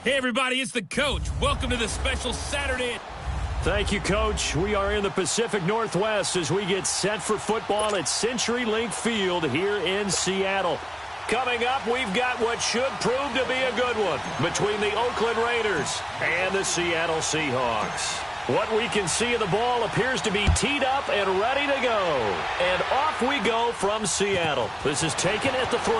Hey, everybody, it's the coach. Welcome to the special Saturday. Thank you, Coach. We are in the Pacific Northwest as we get set for football at CenturyLink Field here in Seattle. Coming up, we've got what should prove to be a good one between the Oakland Raiders and the Seattle Seahawks. What we can see of the ball appears to be teed up and ready to go. And off we go from Seattle. This is taken at the 3.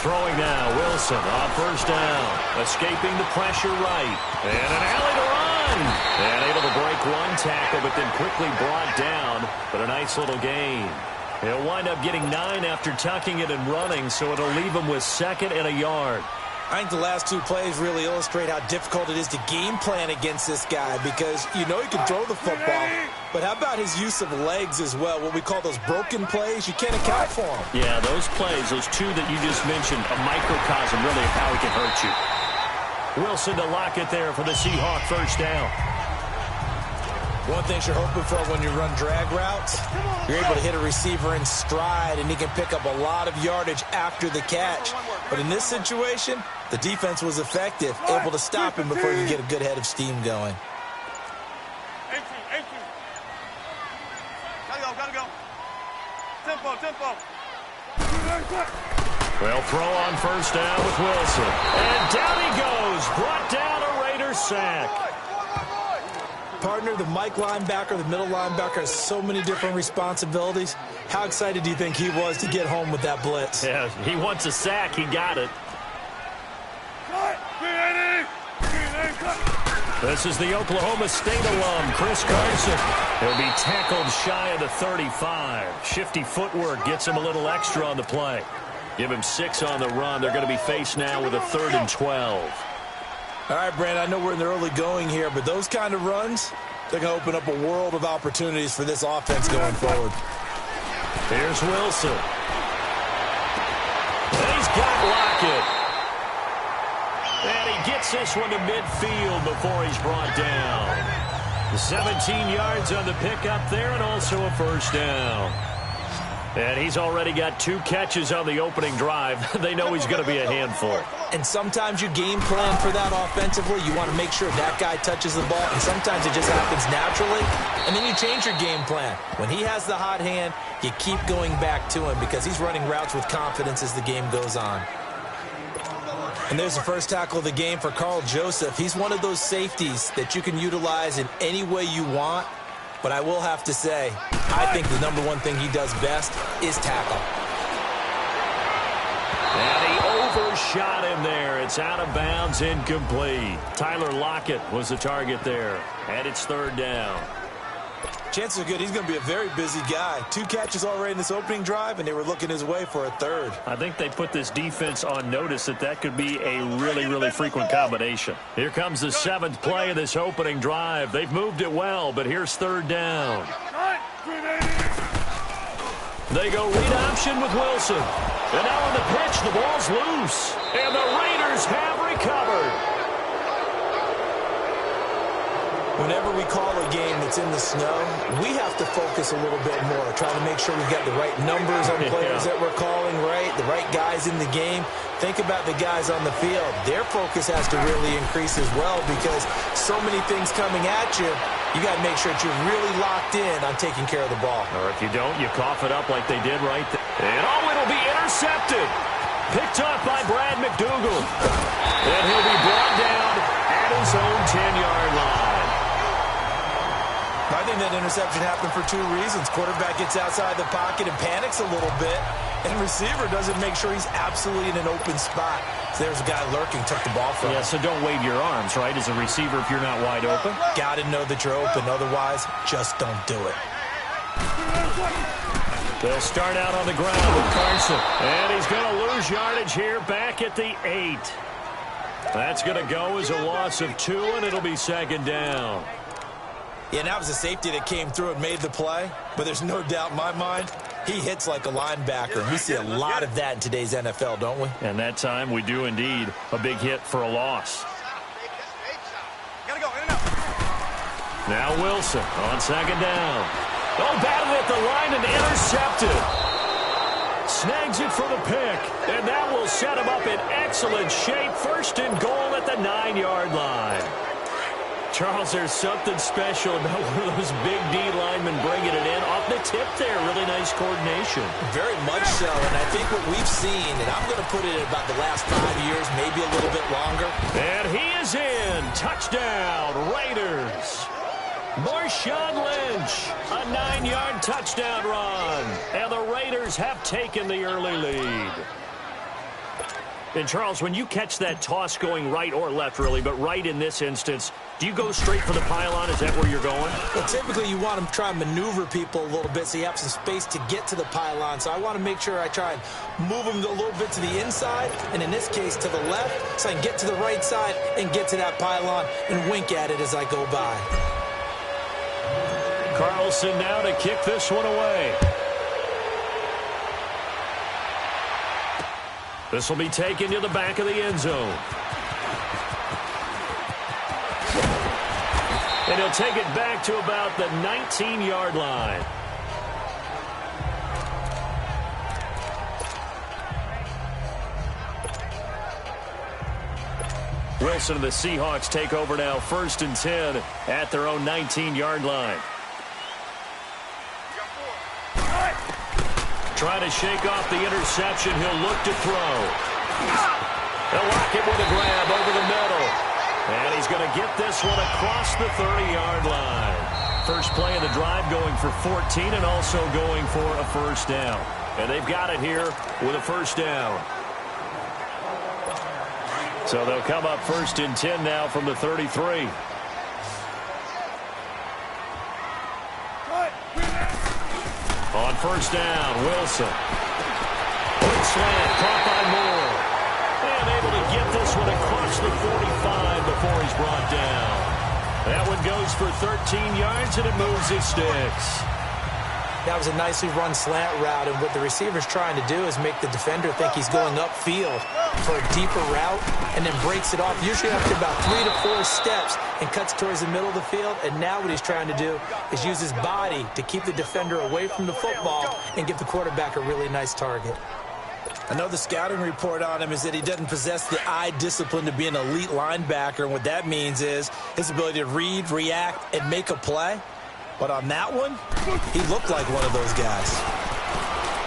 Throwing now, Wilson on first down. Escaping the pressure right. And an alley to run. And able to break one tackle, but then quickly brought down. But a nice little gain. He'll wind up getting 9 after tucking it and running, so it'll leave him with 2nd and a yard. I think the last 2 plays really illustrate how difficult it is to game plan against this guy because you know he can throw the football, but how about his use of legs as well, what we call those broken plays? You can't account for them. Yeah, those plays, those 2 that you just mentioned, a microcosm really of how he can hurt you. Wilson to lock it there for the Seahawk first down. One thing you're hoping for when you run drag routes, you're able to hit a receiver in stride, and he can pick up a lot of yardage after the catch. But in this situation, the defense was effective, able to stop him before you get a good head of steam going. Gotta go. Tempo. Well, throw on first down with Wilson. And down he goes. Brought down a Raiders sack. Partner, the Mike linebacker, the middle linebacker has so many different responsibilities. How excited do you think he was to get home with that blitz? Yeah, he wants a sack. He got it. This is the Oklahoma State alum, Chris Carson. He'll be tackled shy of the 35. Shifty footwork gets him a little extra on the play. Give him 6 on the run. They're going to be faced now with a 3rd and 12. All right, Brandon, I know we're in the early going here, but those kind of runs, they're going to open up a world of opportunities for this offense going forward. Here's Wilson. And he's got Lockett. And he gets this one to midfield before he's brought down. 17 yards on the pickup there and also a first down. And he's already got 2 catches on the opening drive. They know he's going to be a handful. And sometimes you game plan for that offensively. You want to make sure that guy touches the ball, and sometimes it just happens naturally. And then you change your game plan. When he has the hot hand, you keep going back to him because he's running routes with confidence as the game goes on. And there's the first tackle of the game for Carl Joseph. He's one of those safeties that you can utilize in any way you want. But I will have to say, I think the number one thing he does best is tackle. And he overshot him there. It's out of bounds, incomplete. Tyler Lockett was the target there. And it's 3rd down. Chances are good he's going to be a very busy guy. 2 catches already in this opening drive, and they were looking his way for a 3rd. I think they put this defense on notice that could be a really, really frequent combination. Here comes the 7th play of this opening drive. They've moved it well, but here's 3rd down. They go read option with Wilson. And now on the pitch, the ball's loose. And the Raiders have recovered. Whenever we call a game that's in the snow, we have to focus a little bit more, trying to make sure we've got the right numbers on players that we're calling right, the right guys in the game. Think about the guys on the field. Their focus has to really increase as well because so many things coming at you, you got to make sure that you're really locked in on taking care of the ball. Or if you don't, you cough it up like they did right there. And it'll be intercepted. Picked up by Brad McDougal. And he'll be brought down at his own 10-yard line. I think that interception happened for 2 reasons. Quarterback gets outside the pocket and panics a little bit, and receiver doesn't make sure he's absolutely in an open spot. So there's a guy lurking, took the ball from him. Yeah, so don't wave your arms, right, as a receiver if you're not wide open. Got to know that you're open. Otherwise, just don't do it. They'll start out on the ground with Carson. And he's going to lose yardage here back at the 8. That's going to go as a loss of 2, and it'll be 2nd down. Yeah, and that was a safety that came through and made the play. But there's no doubt in my mind, He hits like a linebacker. We see a lot of that in today's NFL, don't we? And that time we do indeed. A big hit for a loss. Gotta go, in and out. Now Wilson on second down. Oh, batted at the line and intercepted. Snags it for the pick. And that will set him up in excellent shape. First and goal at the 9-yard line. Charles, there's something special about one of those big D linemen bringing it in. Off the tip there, really nice coordination. Very much so, and I think what we've seen, and I'm going to put it at about the last 5 years, maybe a little bit longer. And he is in. Touchdown, Raiders. Marshawn Lynch, a 9-yard touchdown run. And the Raiders have taken the early lead. And, Charles, when you catch that toss going right or left, really, but right in this instance, do you go straight for the pylon? Is that where you're going? Well, typically you want to try and maneuver people a little bit so you have some space to get to the pylon. So I want to make sure I try and move them a little bit to the inside, and in this case to the left, so I can get to the right side and get to that pylon and wink at it as I go by. Carlson now to kick this one away. This will be taken to the back of the end zone. And he'll take it back to about the 19-yard line. Wilson and the Seahawks take over now, 1st and 10 at their own 19-yard line. Trying to shake off the interception. He'll look to throw. They'll lock it with a grab over the middle. And he's going to get this one across the 30-yard line. First play of the drive going for 14 and also going for a first down. And they've got it here with a first down. So they'll come up 1st and 10 now from the 33. On first down, Wilson. Quick slant, caught by Moore. And able to get this one across the 45 before he's brought down. That one goes for 13 yards, and it moves his sticks. That was a nicely run slant route, and what the receiver's trying to do is make the defender think he's going upfield for a deeper route and then breaks it off, usually after about 3 to 4 steps, and cuts towards the middle of the field. And now what he's trying to do is use his body to keep the defender away from the football and give the quarterback a really nice target. I know the scouting report on him is that he doesn't possess the eye discipline to be an elite linebacker, and what that means is his ability to read, react, and make a play. But on that one, he looked like one of those guys.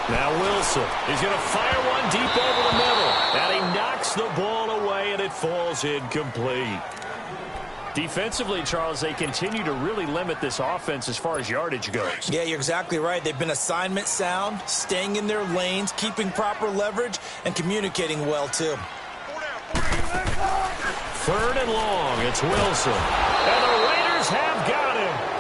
Now Wilson, he's going to fire one deep over the middle. And he knocks the ball away, and it falls incomplete. Defensively, Charles, they continue to really limit this offense as far as yardage goes. Yeah, you're exactly right. They've been assignment sound, staying in their lanes, keeping proper leverage, and communicating well, too. 3rd and long, it's Wilson. And the Raiders have got him.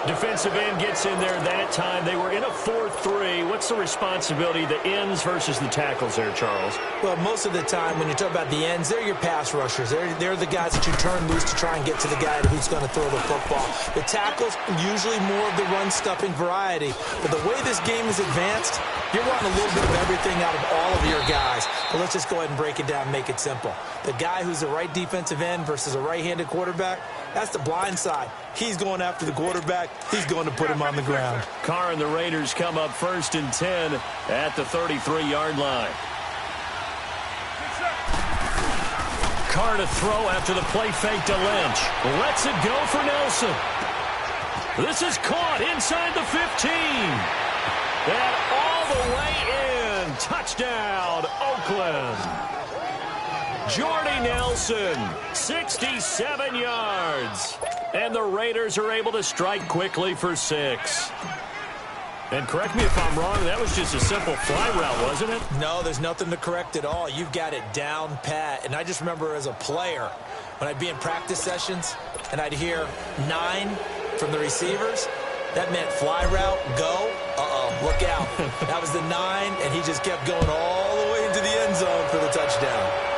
Defensive end gets in there that time. They were in a 4-3. What's the responsibility, the ends versus the tackles there, Charles? Well, most of the time when you talk about the ends, they're your pass rushers. They're the guys that you turn loose to try and get to the guy who's going to throw the football. The tackles, usually more of the run-stuffing variety. But the way this game is advanced, you're wanting a little bit of everything out of all of your guys. But let's just go ahead and break it down and make it simple. The guy who's the right defensive end versus a right-handed quarterback, that's the blind side. He's going after the quarterback. He's going to put him on the ground. Carr and the Raiders come up 1st and 10 at the 33-yard line. Carr to throw after the play fake to Lynch. Lets it go for Nelson. This is caught inside the 15. And all the way in. Touchdown, Oakland. Jordy Nelson, 67 yards. And the Raiders are able to strike quickly for 6. And correct me if I'm wrong, that was just a simple fly route, wasn't it? No, there's nothing to correct at all. You've got it down pat. And I just remember as a player, when I'd be in practice sessions and I'd hear 9 from the receivers, that meant fly route, go, look out. That was the 9, and he just kept going all the way into the end zone for the touchdown.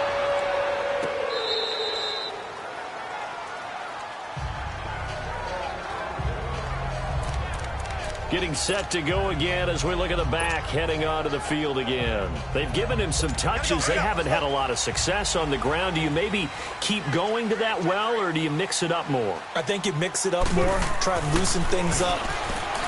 Getting set to go again as we look at the back heading onto the field again. They've given him some touches. They haven't had a lot of success on the ground. Do you maybe keep going to that well, or do you mix it up more? I think you mix it up more, try and loosen things up.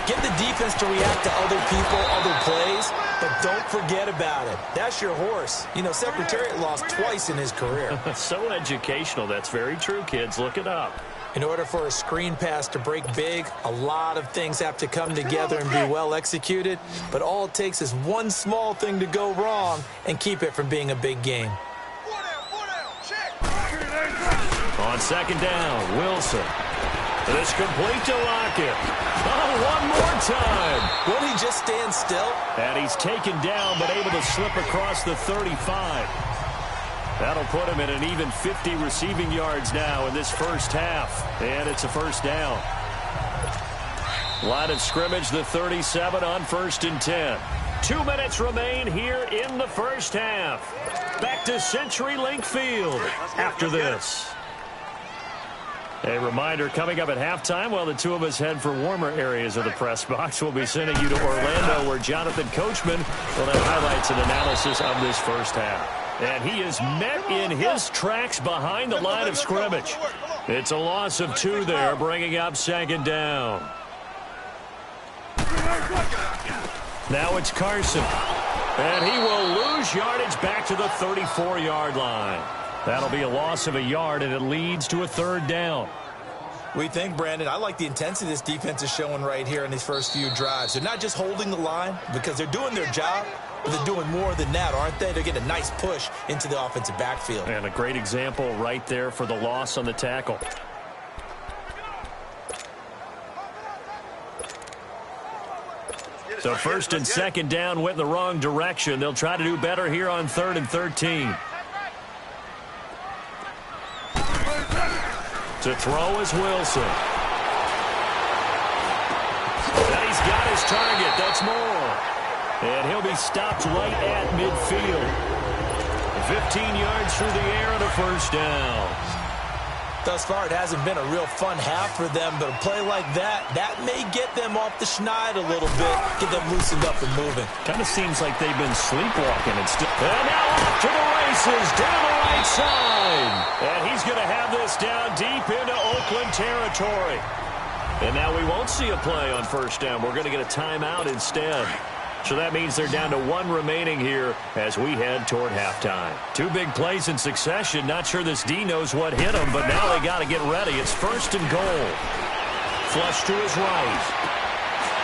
Get the defense to react to other people, other plays, but don't forget about it. That's your horse. You know, Secretariat lost twice in his career. So educational. That's very true, kids. Look it up. In order for a screen pass to break big, a lot of things have to come together and be well executed, but all it takes is one small thing to go wrong and keep it from being a big game. On second down, Wilson. This complete to Lockett. Oh, one more time. Will he just stand still? And he's taken down, but able to slip across the 35. That'll put him at an even 50 receiving yards now in this first half. And it's a first down. Line of scrimmage, the 37 on 1st and 10. 2 minutes remain here in the first half. Back to CenturyLink Field after this. A reminder, coming up at halftime, while the two of us head for warmer areas of the press box, we'll be sending you to Orlando, where Jonathan Coachman will have highlights and analysis of this first half. And he is met in his tracks behind the line of scrimmage. It's a loss of 2 there, bringing up second down. Now it's Carson. And he will lose yardage back to the 34-yard line. That'll be a loss of a yard, and it leads to a 3rd down. We think, Brandon, I like the intensity this defense is showing right here in these first few drives. They're not just holding the line because they're doing their job, but they're doing more than that, aren't they? They're getting a nice push into the offensive backfield. And a great example right there for the loss on the tackle. So 1st and 2nd down went in the wrong direction. They'll try to do better here on 3rd and 13. To throw is Wilson. And he's got his target. That's Moore. And he'll be stopped right at midfield. 15 yards through the air and a first down. Thus far, it hasn't been a real fun half for them, but a play like that may get them off the schneid a little bit, get them loosened up and moving. Kind of seems like they've been sleepwalking. And now off to the races, down the right side. And he's going to have this down deep into Oakland territory. And now we won't see a play on first down. We're going to get a timeout instead. So that means they're down to 1 remaining here as we head toward halftime. 2 big plays in succession. Not sure this D knows what hit him, but now they got to get ready. It's 1st and goal. Flush to his right.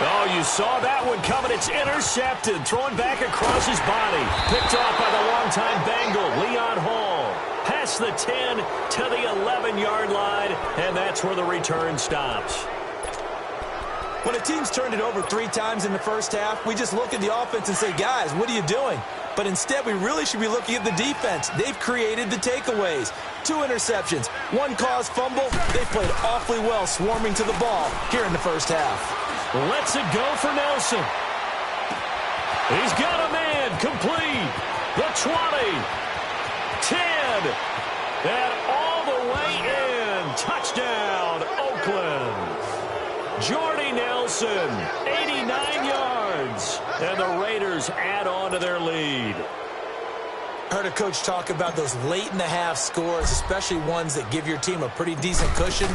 Oh, you saw that one coming. It's intercepted. Thrown back across his body. Picked off by the longtime Bengal, Leon Hall. Past the 10 to the 11-yard line, and that's where the return stops. When a team's turned it over 3 times in the first half, we just look at the offense and say, guys, what are you doing? But instead, we really should be looking at the defense. They've created the takeaways. 2 interceptions, 1 caused fumble. They've played awfully well swarming to the ball here in the first half. Lets it go for Nelson. He's got a man complete. The 20, 10, and all the way in. Touchdown, Oakland. Jordy Nelson, 89 yards, and the Raiders add on to their lead. Heard a coach talk about those late-in-the-half scores, especially ones that give your team a pretty decent cushion.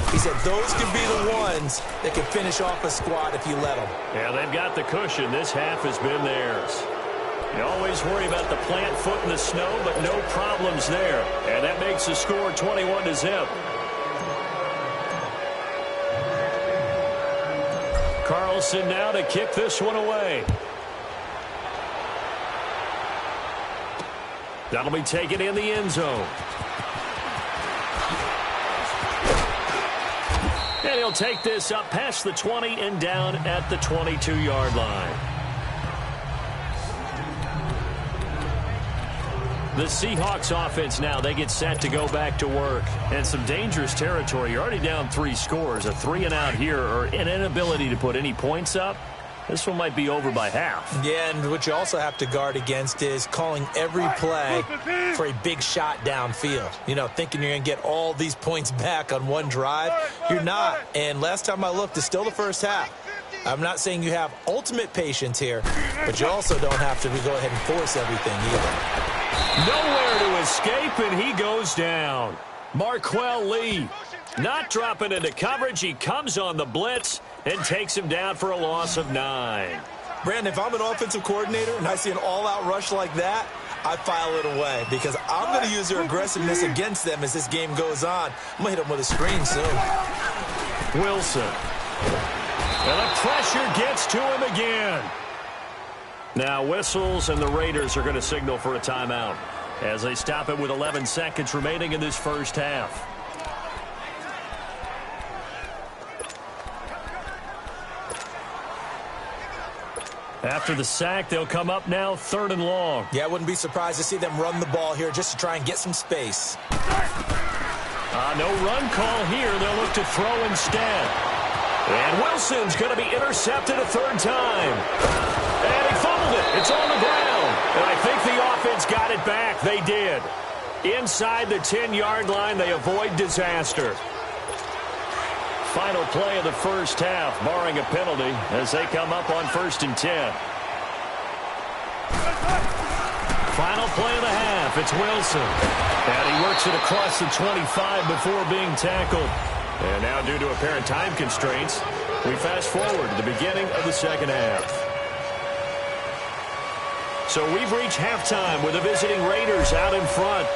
He said those could be the ones that can finish off a squad if you let them. Yeah, they've got the cushion. This half has been theirs. You always worry about the plant foot in the snow, but no problems there. And that makes the score 21-0. Carlson now to kick this one away. That'll be taken in the end zone. And he'll take this up past the 20 and down at the 22-yard line. The Seahawks offense now, they get set to go back to work. And some dangerous territory. You're already down 3 scores. A 3-and-out here, or an inability to put any points up. This one might be over by half. Yeah, and what you also have to guard against is calling every play for a big shot downfield. You know, thinking you're going to get all these points back on one drive. You're not. And last time I looked, it's still the first half. I'm not saying you have ultimate patience here, but you also don't have to go ahead and force everything either. Nowhere to escape, and he goes down. Marquell Lee not dropping into coverage. He comes on the blitz and takes him down for a loss of 9. Brandon, if I'm an offensive coordinator and I see an all-out rush like that, I file it away because I'm going to use their aggressiveness against them as this game goes on. I'm going to hit them with a screen soon. Wilson. And the pressure gets to him again. Now whistles, and the Raiders are going to signal for a timeout as they stop it with 11 seconds remaining in this first half. After the sack, they'll come up now 3rd and long. Yeah, I wouldn't be surprised to see them run the ball here just to try and get some space. No run call here. They'll look to throw instead. And Wilson's going to be intercepted a 3rd time. And he fumbled it. It's on the ground. And I think the offense got it back. They did. Inside the 10-yard line, they avoid disaster. Final play of the first half, barring a penalty, as they come up on 1st and 10. Final play of the half, it's Wilson. And he works it across the 25 before being tackled. And now, due to apparent time constraints, we fast forward to the beginning of the second half. So we've reached halftime with the visiting Raiders out in front.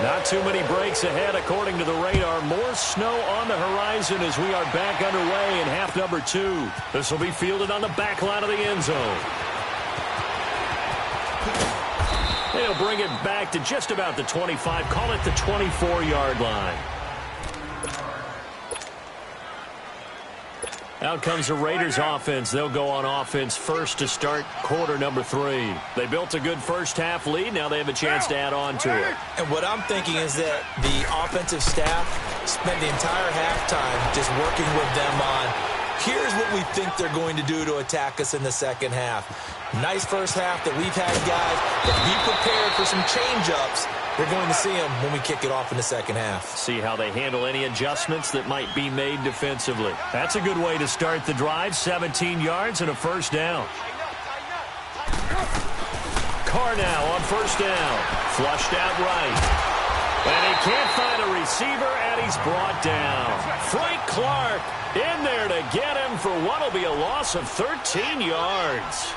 Not too many breaks ahead, according to the radar. More snow on the horizon as we are back underway in half number 2. This will be fielded on the back line of the end zone. They'll bring it back to just about the 25. Call it the 24-yard line. Out comes the Raiders offense. They'll go on offense first to start quarter number 3. They built a good first half lead. Now they have a chance to add on to it. And what I'm thinking is that the offensive staff spent the entire halftime just working with them on, here's what we think they're going to do to attack us in the second half. Nice first half that we've had, guys, but be prepared for some change-ups. We're going to see them when we kick it off in the second half. See how they handle any adjustments that might be made defensively. That's a good way to start the drive. 17 yards and a first down. Carr now on first down. Flushed out right. And he can't find a receiver, and he's brought down. Frank Clark in there to get him for what will be a loss of 13 yards.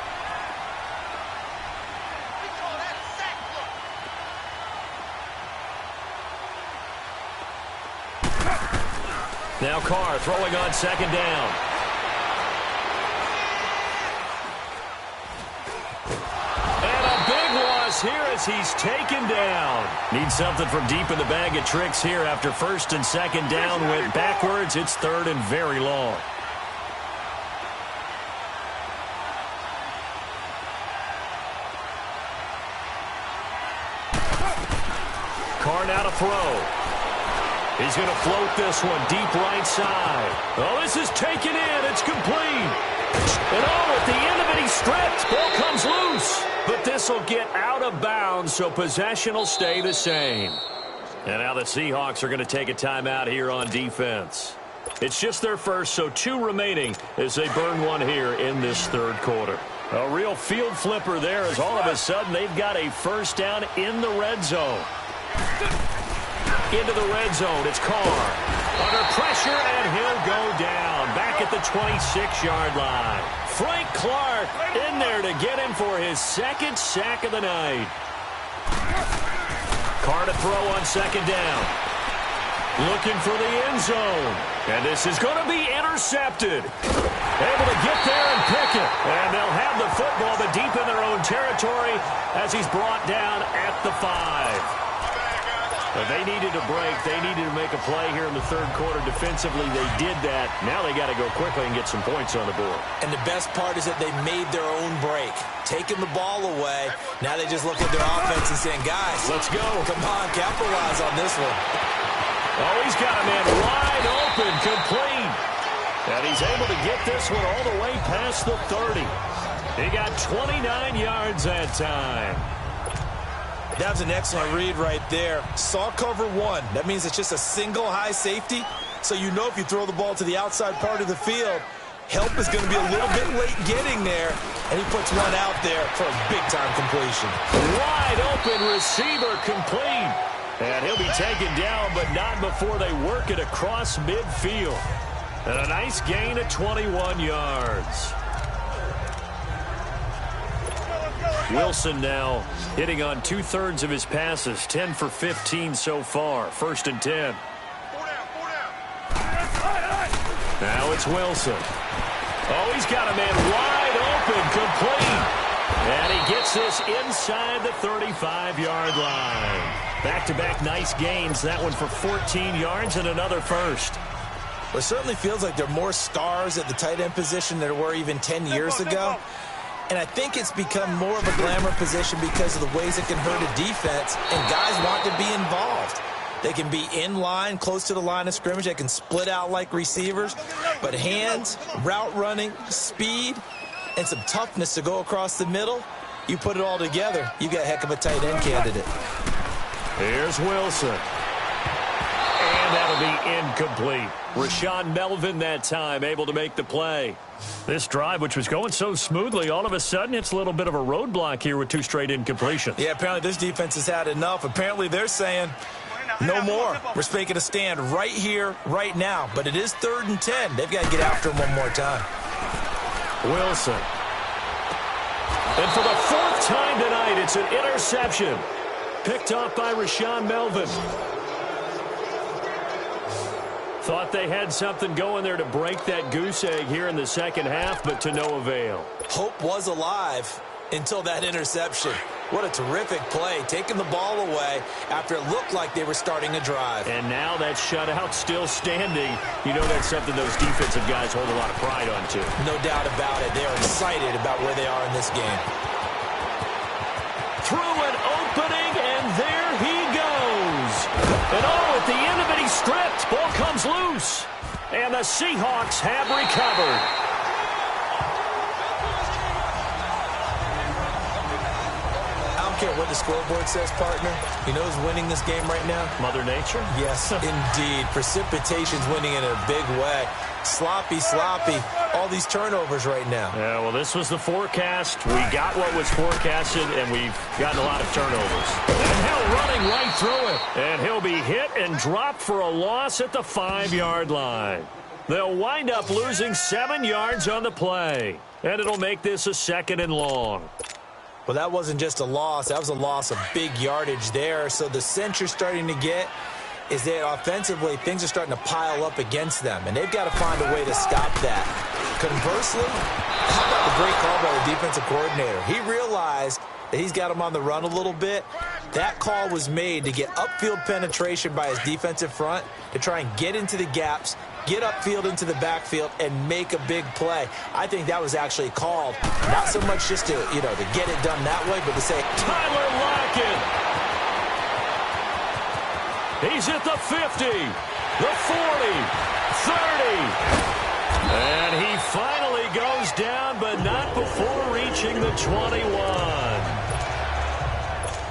Now Carr throwing on second down. And a big loss here as he's taken down. Needs something from deep in the bag of tricks here after 1st and 2nd down. Went backwards. It's 3rd and very long. Carr now to throw. He's going to float this one deep right side. Oh, this is taken in. It's complete. And oh, at the end of it, he's stripped. Ball comes loose. But this will get out of bounds, so possession will stay the same. And now the Seahawks are going to take a timeout here on defense. It's just their first, so 2 remaining as they burn one here in this 3rd quarter. A real field flipper there as all of a sudden they've got a first down in the red zone. Into the red zone, it's Carr. Under pressure, and he'll go down. Back at the 26-yard line. Frank Clark in there to get him for his 2nd sack of the night. Carr to throw on 2nd down. Looking for the end zone. And this is going to be intercepted. Able to get there and pick it. And they'll have the football, but deep in their own territory as he's brought down at the 5. But they needed a break. They needed to make a play here in the 3rd quarter. Defensively, they did that. Now they got to go quickly and get some points on the board. And the best part is that they made their own break. Taking the ball away. Now they just look at their offense and saying, guys, let's go. Come on, capitalize on this one. Oh, he's got a man wide open, complete. And he's able to get this one all the way past the 30. He got 29 yards that time. That was an excellent read right there. Saw cover 1. That means it's just a single high safety. So you know if you throw the ball to the outside part of the field, Help is going to be a little bit late getting there, and he puts one out there for a big-time completion. Wide open receiver complete. And he'll be taken down, but not before they work it across midfield. And a nice gain of 21 yards. Wilson now hitting on 2/3 of his passes, 10 for 15 so far. 1st and 10. Now it's Wilson. Oh, he's got a man wide open, complete. And he gets this inside the 35-yard line. Back-to-back nice gains. That one for 14 yards and another first. Well, it certainly feels like there are more stars at the tight end position than there were even 10 years ago. And I think it's become more of a glamour position because of the ways it can hurt a defense, and guys want to be involved. They can be in line, close to the line of scrimmage. They can split out like receivers. But hands, route running, speed, and some toughness to go across the middle, you put it all together, you got a heck of a tight end candidate. Here's Wilson. And that'll be incomplete. Rashaan Melvin that time able to make the play. This drive, which was going so smoothly, all of a sudden it's a little bit of a roadblock here with 2 straight incompletions. Yeah, apparently this defense has had enough. Apparently they're saying no more. We're making a stand right here, right now. But it is 3rd and 10. They've got to get after him one more time. Wilson. And for the 4th time tonight, it's an interception. Picked off by Rashaan Melvin. Thought they had something going there to break that goose egg here in the second half, but to no avail. Hope was alive until that interception. What a terrific play, taking the ball away after it looked like they were starting a drive. And now that shutout still standing. You know that's something those defensive guys hold a lot of pride on, too. No doubt about it. They are excited about where they are in this game. Through an opening, and there he goes. And at the end of it, he's stripped. Ball comes loose. And the Seahawks have recovered. I don't care what the scoreboard says, partner. You know who's winning this game right now? Mother Nature? Yes, indeed. Precipitation's winning in a big way. Sloppy. All these turnovers right now. Yeah, well, this was the forecast. We got what was forecasted, and we've gotten a lot of turnovers. And Hill running right through it. And he'll be hit and dropped for a loss at the 5-yard line. They'll wind up losing 7 yards on the play. And it'll make this a 2nd and long. Well, that wasn't just a loss. That was a loss of big yardage there. So the sense you're starting to get is that offensively things are starting to pile up against them, and they've got to find a way to stop that. Conversely, how about the great call by the defensive coordinator? He realized that he's got him on the run a little bit. That call was made to get upfield penetration by his defensive front to try and get into the gaps, get upfield into the backfield, and make a big play. I think that was actually called, not so much just to, to get it done that way, but to say, Tyler Lockett. He's at the 50, the 40, 30. And he finally goes down, but not before reaching the 21.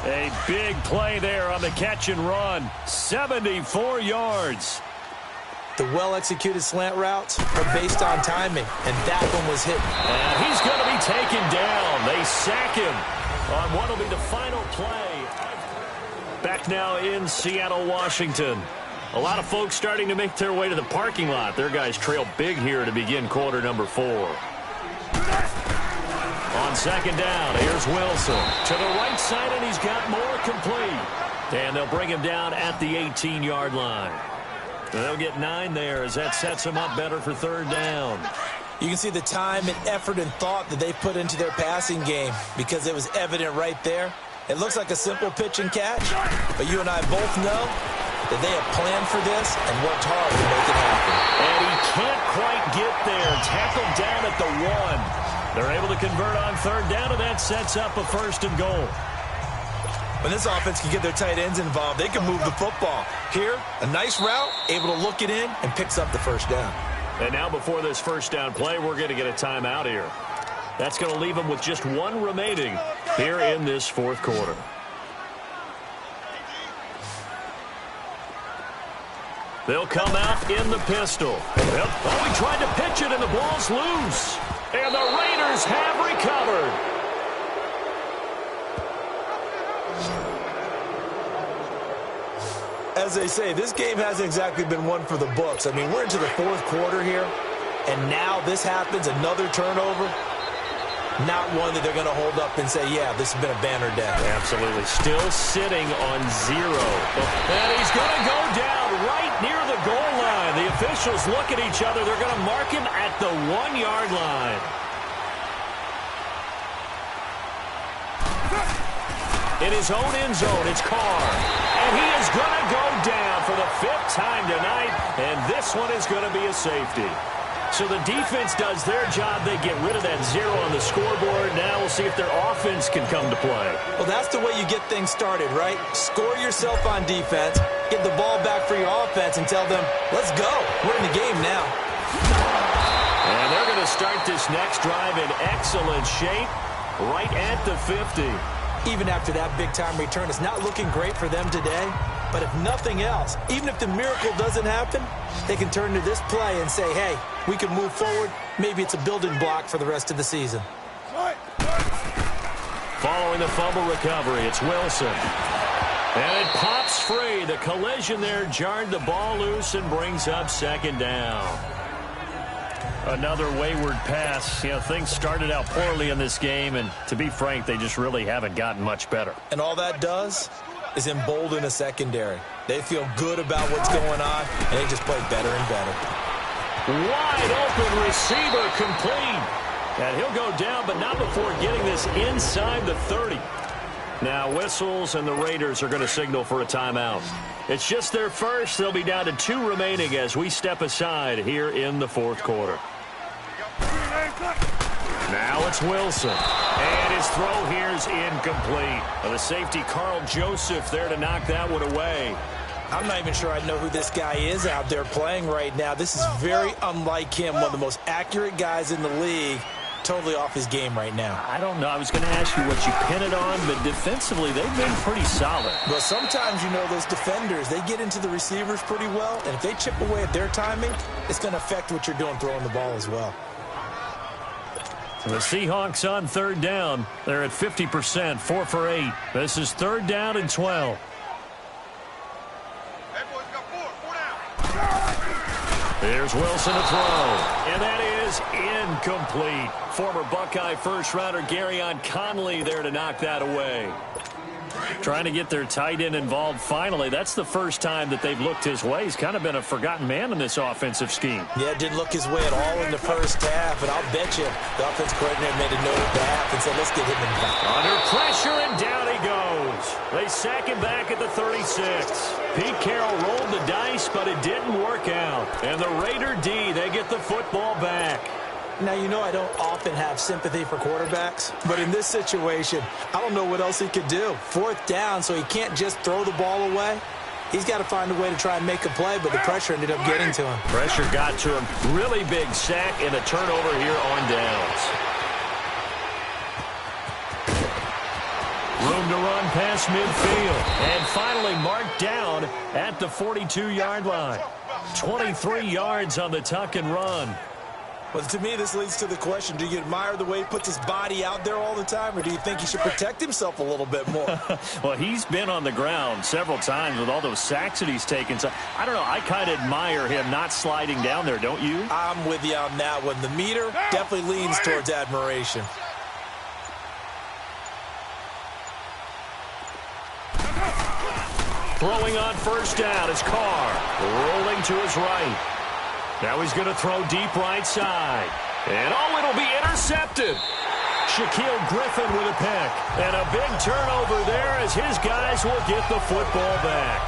A big play there on the catch and run. 74 yards. The well-executed slant routes are based on timing, and that one was hit. And he's going to be taken down. They sack him on what will be the final play. Back now in Seattle, Washington. A lot of folks starting to make their way to the parking lot. Their guys trail big here to begin quarter number 4. On 2nd down, here's Wilson. To the right side, and he's got more complete. And they'll bring him down at the 18-yard line. They'll get 9 there as that sets them up better for 3rd down. You can see the time and effort and thought that they put into their passing game because it was evident right there. It looks like a simple pitch and catch, but you and I both know that they have planned for this and worked hard to make it happen. And he can't quite get there. Tackled down at the 1. They're able to convert on 3rd down, and that sets up a 1st and goal. When this offense can get their tight ends involved, they can move the football. Here, a nice route, able to look it in, and picks up the 1st down. And now before this 1st down play, we're going to get a timeout here. That's going to leave them with just 1 remaining here in this 4th quarter. They'll come out in the pistol. Yep. Oh, he tried to pitch it, and the ball's loose. And the Raiders have recovered. As they say, this game hasn't exactly been one for the books. I mean, we're into the fourth quarter here, and now this happens, another turnover. Not one that they're going to hold up and say, yeah, this has been a banner day. Absolutely. Still sitting on 0. And he's going to go down right near the goal line. The officials look at each other. They're going to mark him at the 1-yard line. In his own end zone, it's Carr. And he is going to go down for the 5th time tonight. And this one is going to be a safety. So the defense does their job. They get rid of that 0 on the scoreboard. Now we'll see if their offense can come to play. Well, that's the way you get things started, right? Score yourself on defense, get the ball back for your offense, and tell them, let's go. We're in the game now. And they're going to start this next drive in excellent shape right at the 50. Even after that big-time return, it's not looking great for them today. But if nothing else, even if the miracle doesn't happen, they can turn to this play and say, hey, we can move forward. Maybe it's a building block for the rest of the season. Following the fumble recovery, it's Wilson. And it pops free. The collision there jarred the ball loose and brings up 2nd down. Another wayward pass. You know, things started out poorly in this game, and to be frank, they just really haven't gotten much better. And all that does is embolden a secondary. They feel good about what's going on, and they just play better and better. Wide open receiver complete. And he'll go down, but not before getting this inside the 30. Now whistles, and the Raiders are going to signal for a timeout. It's just their first. They'll be down to 2 remaining as we step aside here in the 4th quarter. Now it's Wilson. And his throw here is incomplete. The safety, Carl Joseph, there to knock that one away. I'm not even sure I know who this guy is out there playing right now. This is very unlike him, one of the most accurate guys in the league. Totally off his game right now. I don't know. I was going to ask you what you pin it on, but defensively, they've been pretty solid. Well, sometimes, you know, those defenders, they get into the receivers pretty well, and if they chip away at their timing, it's going to affect what you're doing throwing the ball as well. The Seahawks on 3rd down. They're at 50%, 4 for 8. This is 3rd down and 12. Here's Wilson to throw. And that is incomplete. Former Buckeye first-rounder Garyon Conley there to knock that away. Trying to get their tight end involved finally. That's the first time that they've looked his way. He's kind of been a forgotten man in this offensive scheme. Yeah, didn't look his way at all in the first half, and I'll bet you the offense coordinator made a note at the half and said, let's get him involved. Under pressure, and down he goes. They sack him back at the 36. Pete Carroll rolled the dice, but it didn't work out. And the Raider D, they get the football back. Now, you know I don't often have sympathy for quarterbacks, but in this situation, I don't know what else he could do. 4th down, so he can't just throw the ball away. He's got to find a way to try and make a play, but the pressure ended up getting to him. Pressure got to him. Really big sack and a turnover here on downs. Room to run past midfield. And finally marked down at the 42-yard line. 23 yards on the tuck and run. Well, to me, this leads to the question, do you admire the way he puts his body out there all the time, or do you think he should protect himself a little bit more? Well, he's been on the ground several times with all those sacks that he's taken. So, I don't know, I kind of admire him not sliding down there, don't you? I'm with you on that one. The meter definitely leans towards admiration. Throwing on 1st down is Carr. Rolling to his right. Now he's going to throw deep right side. And, oh, it'll be intercepted. Shaquille Griffin with a pick. And a big turnover there as his guys will get the football back.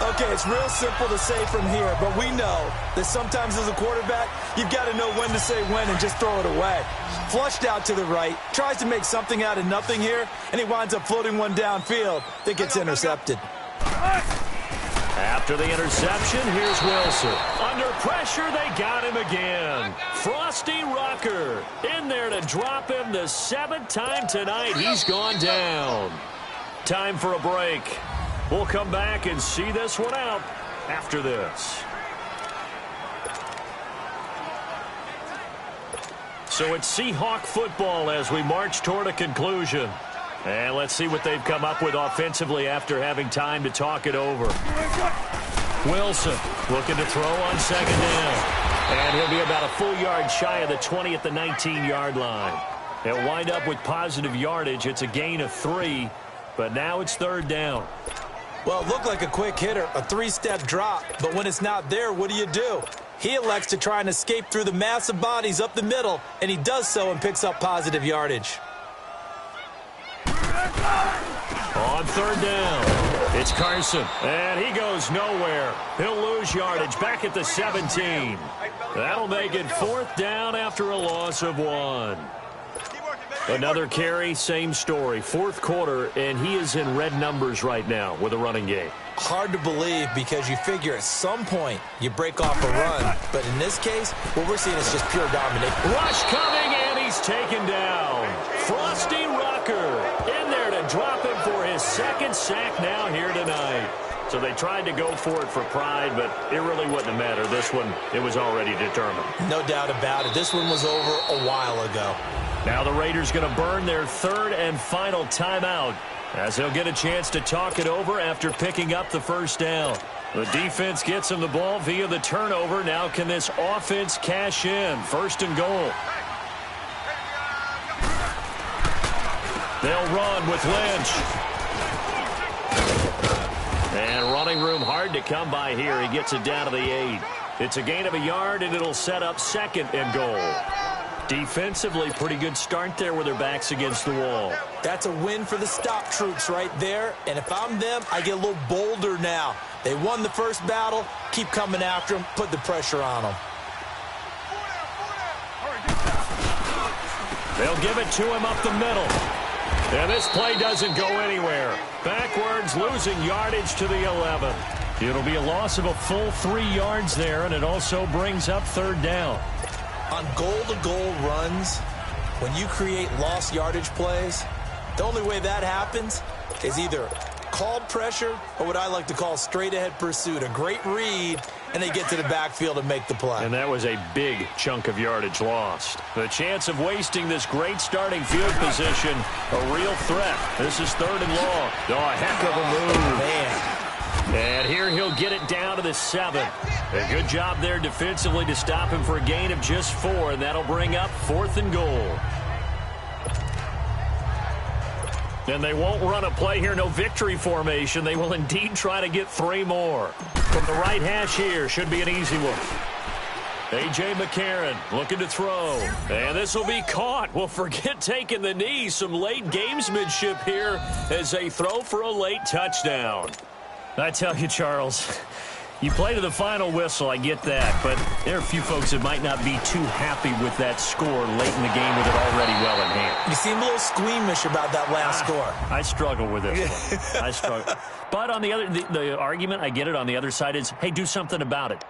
Okay, it's real simple to say from here, but we know that sometimes as a quarterback, you've got to know when to say when and just throw it away. Flushed out to the right, tries to make something out of nothing here, and he winds up floating one downfield that gets intercepted. After the interception, here's Wilson. Under pressure, they got him again. Frosty Rucker in there to drop him the 7th time tonight. He's gone down. Time for a break. We'll come back and see this one out after this. So it's Seahawk football as we march toward a conclusion. And let's see what they've come up with offensively after having time to talk it over. Wilson looking to throw on second down. And he'll be about a full yard shy of the 20 at the 19-yard line. They'll wind up with positive yardage. It's a gain of 3, but now it's third down. Well, it looked like a quick hitter, a 3-step drop, but when it's not there, what do? He elects to try and escape through the massive bodies up the middle, and he does so and picks up positive yardage. On third down, it's Carson, and he goes nowhere. He'll lose yardage back at the 17. That'll make it fourth down after a loss of 1. Another carry, same story. Fourth quarter, and he is in red numbers right now with a running game. Hard to believe because you figure at some point you break off a run. But in this case, what we're seeing is just pure domination. Rush coming, and he's taken down. Frosty Rucker in there to drop him for his second sack now here tonight. So they tried to go for it for pride, but it really wouldn't have mattered. This one, it was already determined. No doubt about it. This one was over a while ago. Now the Raiders going to burn their third and final timeout as they'll get a chance to talk it over after picking up the first down. The defense gets him the ball via the turnover. Now can this offense cash in? First and goal. They'll run with Lynch. And running room hard to come by here. He gets it down to the 8. It's a gain of a yard, and it'll set up second and goal. Defensively, pretty good start there with their backs against the wall. That's a win for the stop troops right there. And if I'm them, I get a little bolder now. They won the first battle. Keep coming after them. Put the pressure on them. They'll give it to him up the middle. And this play doesn't go anywhere. Backwards, losing yardage to the 11. It'll be a loss of a full 3 yards there, and it also brings up third down. On goal-to-goal runs, when you create lost yardage plays, the only way that happens is either called pressure or what I like to call straight-ahead pursuit. A great read, and they get to the backfield and make the play. And that was a big chunk of yardage lost. The chance of wasting this great starting field position, a real threat. This is third and long. Oh, a heck of a move. Man. And here he'll get it down to the 7. A good job there defensively to stop him for a gain of just 4, and that'll bring up fourth and goal. And they won't run a play here, no victory formation. They will indeed try to get 3 more. From the right hash here, should be an easy one. A.J. McCarron looking to throw. And this will be caught. Well, forget taking the knee. Some late gamesmanship here as they throw for a late touchdown. I tell you, Charles, you play to the final whistle, I get that, but there are a few folks that might not be too happy with that score late in the game with it already well in hand. You seem a little squeamish about that last score. I struggle with this one. I struggle. But on the argument, I get it, on the other side is, hey, do something about it.